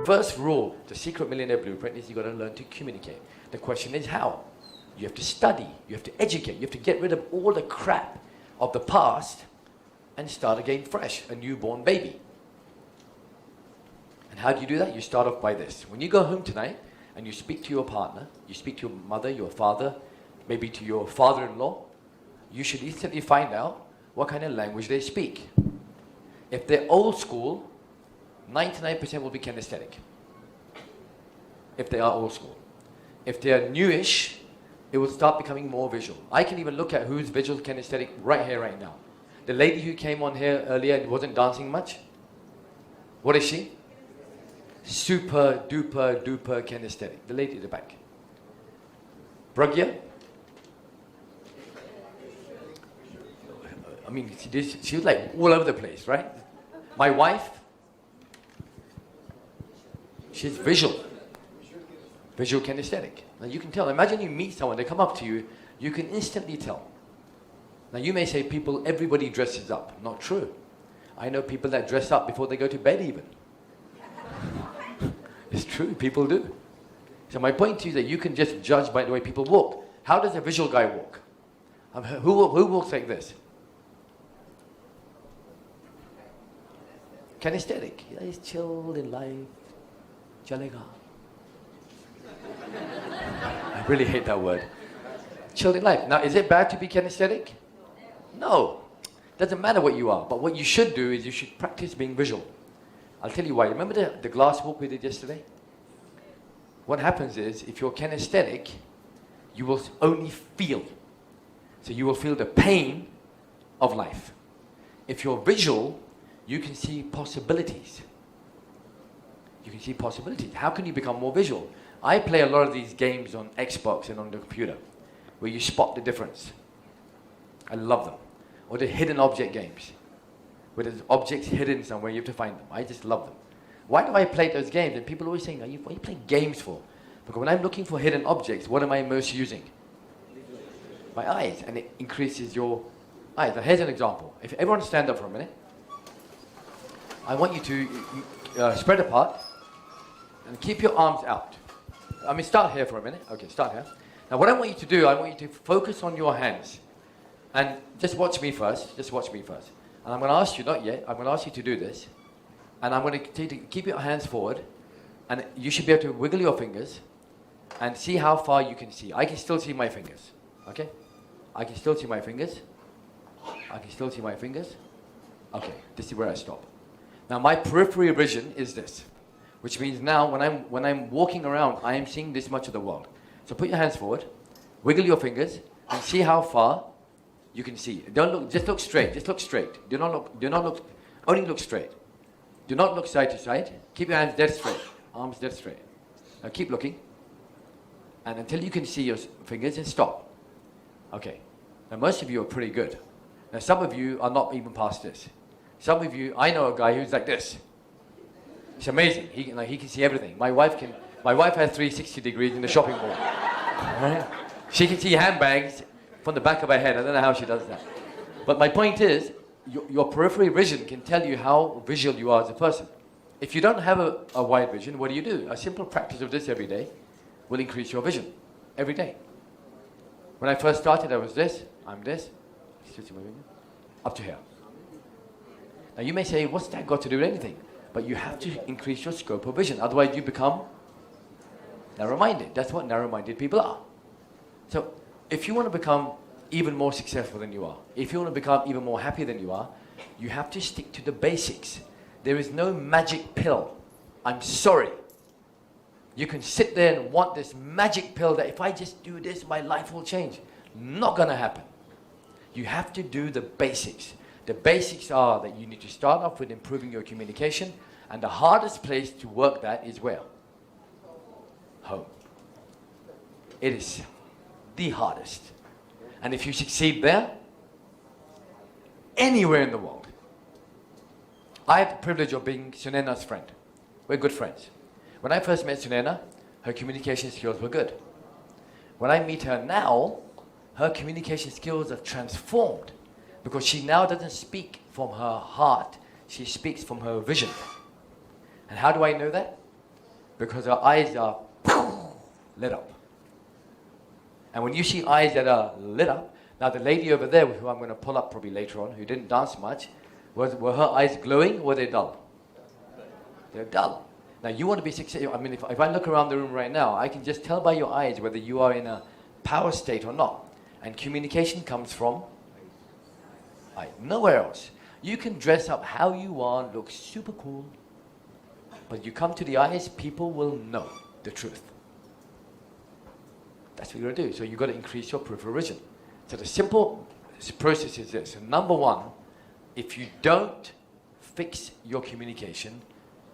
reverse rule, the secret millionaire blueprint is you've got to learn to communicate. The question is how? You have to study, you have to educate, you have to get rid of all the crap of the past and start again fresh, a newborn baby. And how do you do that? You start off by this. When you go home tonight and you speak to your partner, you speak to your mother, your father, maybe to your father-in-law, you should instantly find out what kind of language they speak. If they're old school, 99% will be kinesthetic. If they are old school. If they are newish, it will start becoming more visual. I can even look at who's visual kinesthetic right here, right now. The lady who came on here earlier and wasn't dancing much, what is she? Super duper duper kinesthetic. The lady at the back. Pragya? I mean, she was like all over the place, right? My wife, she's visual. Visual kinesthetic. Now you can tell. Imagine you meet someone, they come up to you, you can instantly tell. Now you may say everybody dresses up. Not true. I know people that dress up before they go to bed even. It's true, people do. So my point to you is that you can just judge by the way people walk. How does a visual guy walk? Who walks like this? Kinesthetic. He's chilled in life. Chalega. I really hate that word. Chilled in life. Now, is it bad to be kinesthetic? No. Doesn't matter what you are. But what you should do is you should practice being visual. I'll tell you why. Remember the glass walk we did yesterday? What happens is, if you're kinesthetic, you will only feel. So you will feel the pain of life. If you're visual, you can see possibilities. You can see possibilities. How can you become more visual? I play a lot of these games on Xbox and on the computer, where you spot the difference. I love them. Or the hidden object games, where there's objects hidden somewhere, you have to find them. I just love them. Why do I play those games? And people are always saying, what are you playing games for? Because when I'm looking for hidden objects, what am I most using? My eyes, and it increases your eyes. Now here's an example. If everyone stand up for a minute, I want you to spread apart and keep your arms out. I mean, start here for a minute. Okay, start here. Now what I want you to do, I want you to focus on your hands. And just watch me first. Just watch me first. And I'm going to ask you, not yet, I'm going to ask you to do this. And I'm going to keep your hands forward. And you should be able to wiggle your fingers and see how far you can see. I can still see my fingers. Okay? I can still see my fingers. I can still see my fingers. Okay, this is where I stop. Now my peripheral vision is this, which means now when I'm walking around, I am seeing this much of the world. So put your hands forward, wiggle your fingers, and see how far you can see. Don't look, just look straight, just look straight. Do not look, only look straight. Do not look side to side. Keep your hands dead straight, arms dead straight. Now keep looking, and until you can see your fingers, and stop. Okay, now most of you are pretty good. Now some of you are not even past this. Some of you, I know a guy who's like this. It's amazing. He can see everything. My wife has 360 degrees in the shopping mall. Right? She can see handbags from the back of her head. I don't know how she does that. But my point is, your peripheral vision can tell you how visual you are as a person. If you don't have a wide vision, what do? A simple practice of this every day will increase your vision. Every day. When I first started, I was this. I'm this. Up to here. Now you may say, what's that got to do with anything? But you have to increase your scope of vision. Otherwise you become narrow-minded. That's what narrow-minded people are. So if you want to become even more successful than you are, if you want to become even more happy than you are, you have to stick to the basics. There is no magic pill. I'm sorry. You can sit there and want this magic pill that if I just do this, my life will change. Not going to happen. You have to do the basics. The basics are that you need to start off with improving your communication, and the hardest place to work that is where? Home. It is the hardest. And if you succeed there, anywhere in the world. I had the privilege of being Sunena's friend. We're good friends. When I first met Sunena, her communication skills were good. When I meet her now, her communication skills have transformed. Because she now doesn't speak from her heart, she speaks from her vision. And how do I know that? Because her eyes are lit up. And when you see eyes that are lit up, now the lady over there, who I'm going to pull up probably later on, who didn't dance much, were her eyes glowing or were they dull? They're dull. Now you want to be successful. I mean, if I look around the room right now, I can just tell by your eyes whether you are in a power state or not. And communication comes from nowhere else. You can dress up how you want, look super cool, but you come to the eyes, people will know the truth. That's what you're going to do. So you've got to increase your peripheral vision. So the simple process is this. So number one, if you don't fix your communication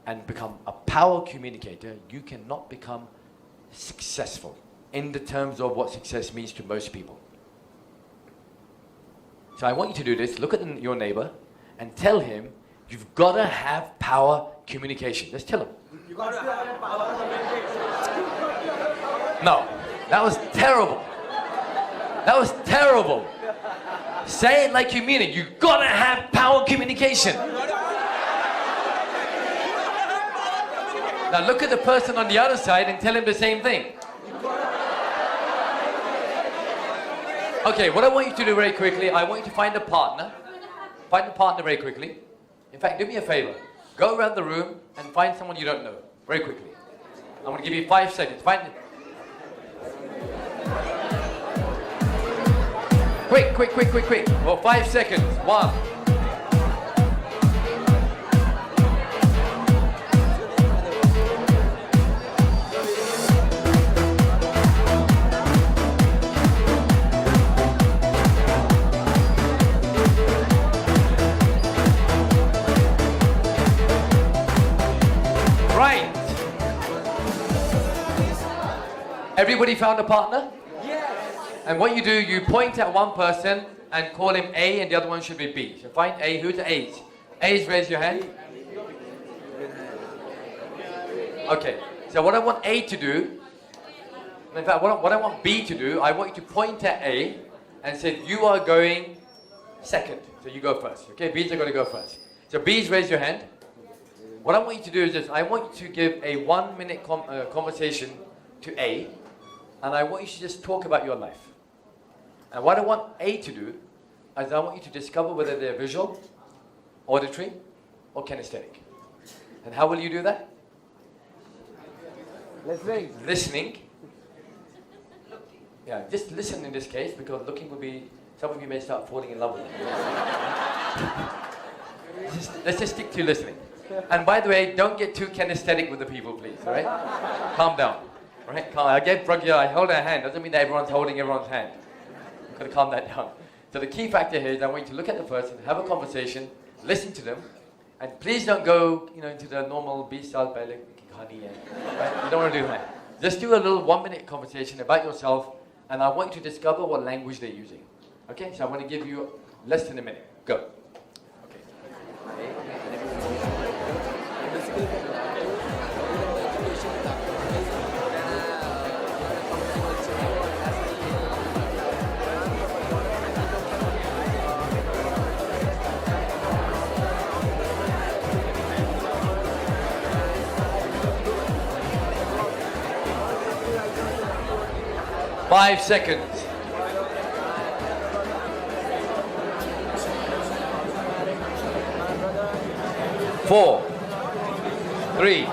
and become a power communicator, you cannot become successful in the terms of what success means to most people. So I want you to do this. Look at your neighbor and tell him you've got to have power communication. Just tell him. You got to have power communication. No, that was terrible. That was terrible. Say it like you mean it. You've got to have power communication. Now look at the person on the other side and tell him the same thing. Okay, what I want you to do very quickly, I want you to find a partner. Find a partner very quickly. In fact, do me a favor. Go around the room and find someone you don't know. Very quickly. I'm going to give you 5 seconds. Find it. Quick, quick, quick, quick, quick. For 5 seconds. 1. Right. Everybody found a partner? And what you do, you point at one person and call him A, and the other one should be B. So find A. Who's the A's? A's, raise your hand. Okay. So what I want A to do, in fact, what I want B to do, I want you to point at A and say, you are going second. So you go first. Okay, B's are going to go first. So B's, raise your hand. What I want you to do is this. I want you to give a 1-minute conversation to A, and I want you to just talk about your life. And what I want A to do is I want you to discover whether they're visual, auditory, or kinesthetic. And how will you do that? Listening. Yeah, just listen in this case, because looking will be, some of you may start falling in love with it. Let's just stick to listening. And by the way, don't get too kinesthetic with the people, please, all right? Calm down. All right, calm. I get druggy, I hold their hand. Doesn't mean that everyone's holding everyone's hand. You've got to calm that down. So the key factor here is I want you to look at the person, have a conversation, listen to them, and please don't go, into the normal B-style, right? You don't want to do that. Just do a little 1-minute conversation about yourself, and I want you to discover what language they're using. Okay, so I want to give you less than a minute. Go. Okay. 5 seconds. 4, 3.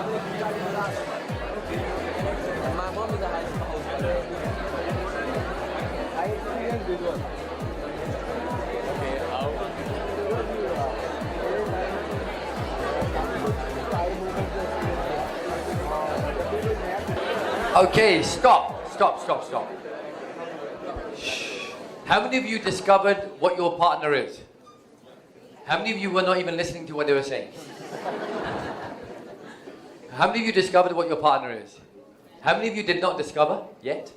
Okay, stop. Shh. How many of you discovered what your partner is? How many of you were not even listening to what they were saying? How many of you discovered what your partner is? How many of you did not discover yet?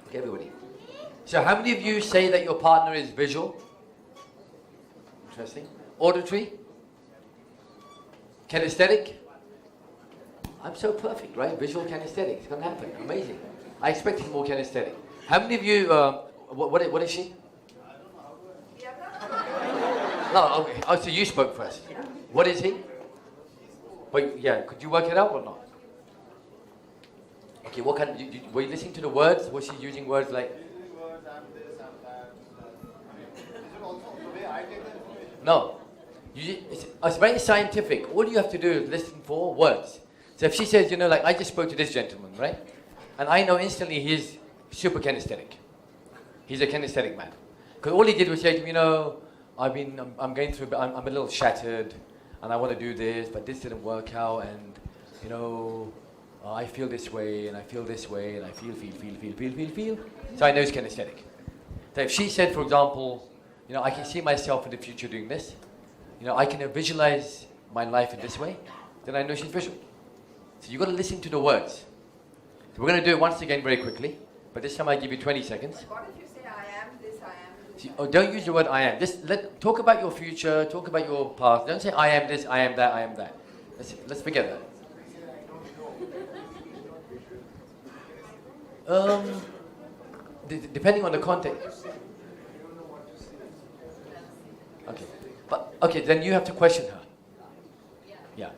Okay, everybody. So how many of you say that your partner is visual? Interesting. Auditory? Kinesthetic? I'm so perfect, right? Visual kinesthetic. It's going to happen. Amazing. I expected more kinesthetic. How many of you, what is she? No, okay. Oh, so you spoke first. What is he? But yeah, could you work it out or not? Okay, what kind? Were you listening to the words? Was she using words like? Using words, I'm this, I'm that. I mean, is it also the way I take the information? No. It's very scientific. All you have to do is listen for words. So if she says, like I just spoke to this gentleman, right? And I know instantly he's super kinesthetic. He's a kinesthetic man. Because all he did was say to me, I'm going through, I'm a little shattered, and I want to do this, but this didn't work out, and I feel this way, and I feel this way, and I feel. So I know he's kinesthetic. So if she said, for example, I can see myself in the future doing this, I can visualize my life in this way, then I know she's visual. So you've got to listen to the words. So we're going to do it once again very quickly, but this time I give you 20 seconds. What if you say, I am this, I am this? So, don't use the word I am. Just talk about your future, talk about your past. Don't say I am this, I am that, I am that. Let's forget that. Depending on the context. Okay, then you have to question her. Yeah.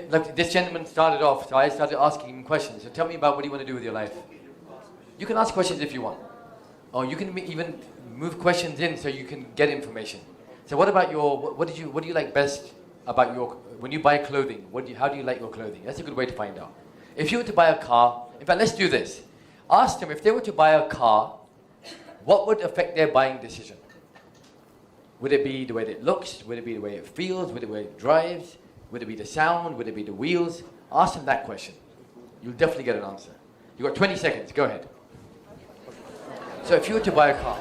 Like this gentleman started off, so I started asking him questions. So tell me about what you want to do with your life. You can ask questions if you want. Or you can even move questions in so you can get information. So what about what do you like best about when you buy clothing? How do you like your clothing? That's a good way to find out. If you were to buy a car, in fact, let's do this. Ask them if they were to buy a car, what would affect their buying decision? Would it be the way that it looks? Would it be the way it feels? Would it be the way it drives? Would it be the sound? Would it be the wheels? Ask them that question. You'll definitely get an answer. You've got 20 seconds. Go ahead. So if you were to buy a car,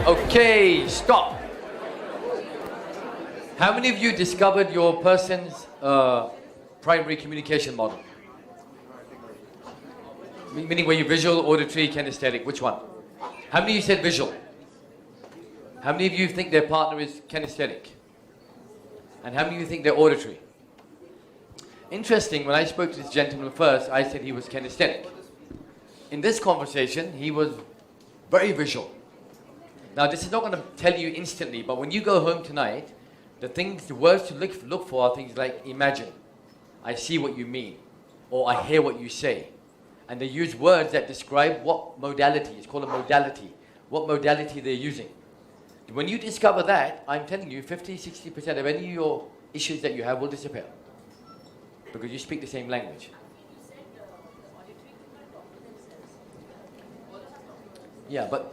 okay, stop. How many of you discovered your person's primary communication model? Meaning were you visual, auditory, kinesthetic? Which one? How many of you said visual? How many of you think their partner is kinesthetic? And how many of you think they're auditory? Interesting, when I spoke to this gentleman first, I said he was kinesthetic. In this conversation, he was very visual. Now, this is not going to tell you instantly, but when you go home tonight, the words to look for are things like imagine, I see what you mean, or I hear what you say. And they use words that describe what modality, it's called a modality, what modality they're using. When you discover that, I'm telling you, 50-60% of any of your issues that you have will disappear. Because you speak the same language. Yeah, but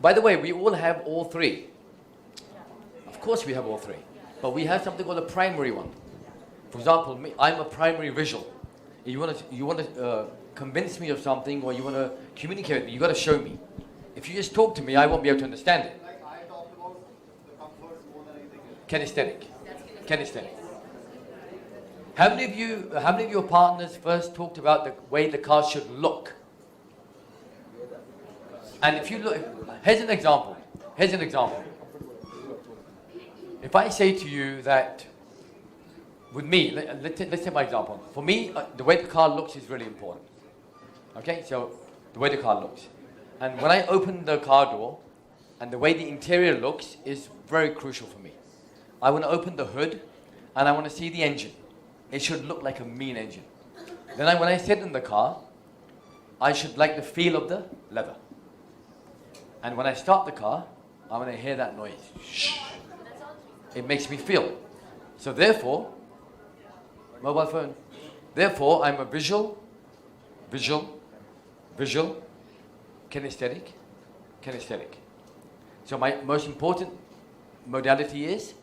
by the way, we all have all three. Of course we have all three. But we have something called a primary one. For example, I'm a primary visual. You want to convince me of something, or you want to communicate with me, you got to show me. If you just talk to me, I won't be able to understand it. Like I talked about the comforts more than anything else. Kinesthetic. Kinesthetic. How many of your partners first talked about the way the car should look? And if you look, here's an example. If I say to you that, with me, let's take my example. For me, the way the car looks is really important. Okay, so the way the car looks. And when I open the car door, and the way the interior looks is very crucial for me. I want to open the hood, and I want to see the engine. It should look like a mean engine. Then when I sit in the car, I should like the feel of the leather. And when I start the car, I want to hear that noise. Shh. It makes me feel. So therefore, mobile phone. Therefore, I'm a visual, kinesthetic. So my most important modality is